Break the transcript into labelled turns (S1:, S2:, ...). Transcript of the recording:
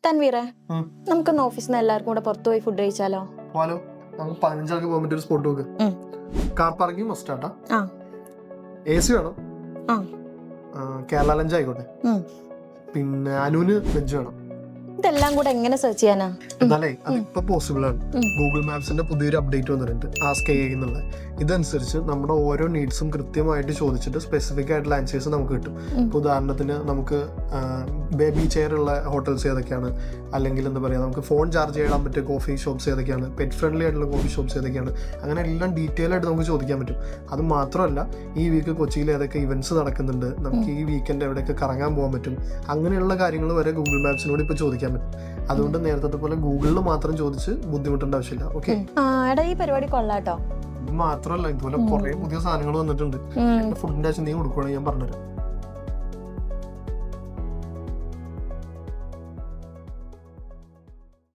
S1: തൻവീറെ, നമുക്കൊന്ന് ഓഫീസിൽ നിന്ന് എല്ലാവർക്കും കൂടെ പുറത്തു പോയി ഫുഡ് കഴിച്ചാലോ?
S2: പോവാലോ. നമുക്ക് 15 ആൾക്ക് പോകാൻ പറ്റിയ ഒരു സ്പോട്ട് നോക്ക്. കാർ പാർക്കിംഗ് മസ്റ്റ് ആട്ടാ. AC വേണം. കേരള ലഞ്ച് ആയിക്കോട്ടെ. പിന്നെ അനുവിന് വെജ് വേണം.
S1: ഇതെല്ലാം കൂടെ എങ്ങനെ സെർച്ച് ചെയ്യാനാ?
S2: എന്നാലേ അതിപ്പോ പോസിബിൾ ആണ്. ഗൂഗിൾ മാപ്സിന്റെ പുതിയൊരു അപ്ഡേറ്റ് വന്നിട്ടുണ്ട്, ആസ്ക് AI എന്നുള്ള. ഇതനുസരിച്ച് നമ്മുടെ ഓരോ നീഡ്സും കൃത്യമായിട്ട് ചോദിച്ചിട്ട് സ്പെസിഫിക് ആയിട്ടുള്ള ആൻസേഴ്സ് നമുക്ക് കിട്ടും. ഇപ്പൊ ഉദാഹരണത്തിന് നമുക്ക് ബേബി ചെയർ ഉള്ള ഹോട്ടൽസ് ഏതൊക്കെയാണ്, അല്ലെങ്കിൽ എന്താ പറയുക, നമുക്ക് ഫോൺ ചാർജ് ചെയ്യാൻ പറ്റിയ കോഫി ഷോപ്സ് ഏതൊക്കെയാണ്, പെറ്റ് ഫ്രണ്ട്ലി ആയിട്ടുള്ള കോഫി ഷോപ്സ് ഏതൊക്കെയാണ്, അങ്ങനെ എല്ലാം ഡീറ്റെയിൽ ആയിട്ട് നമുക്ക് ചോദിക്കാൻ പറ്റും. അത് മാത്രമല്ല, ഈ വീക്ക് കൊച്ചിയിൽ ഏതൊക്കെ ഇവന്റ്സ് നടക്കുന്നുണ്ട്, നമുക്ക് ഈ വീക്കെൻഡ് എവിടെയൊക്കെ കറങ്ങാൻ പോകാൻ പറ്റും, അങ്ങനെയുള്ള കാര്യങ്ങൾ വരെ ഗൂഗിൾ മാപ്സിനോട് ഇപ്പൊ ചോദിക്കാൻ പറ്റും. അതുകൊണ്ട് നേരത്തെ പോലെ ഗൂഗിളിൽ മാത്രം ചോദിച്ച് ബുദ്ധിമുട്ടേണ്ട ആവശ്യമില്ല. ഓക്കെ,
S1: ഈ പരിപാടി കൊള്ളാട്ടോ.
S2: ഇത് മാത്രമല്ല, ഇതുപോലെ കുറെ പുതിയ സാധനങ്ങൾ വന്നിട്ടുണ്ട്. ഫുഡിന്റെ ആവശ്യം നീ കൊടുക്കുകയാണെങ്കിൽ ഞാൻ പറഞ്ഞുതരാം.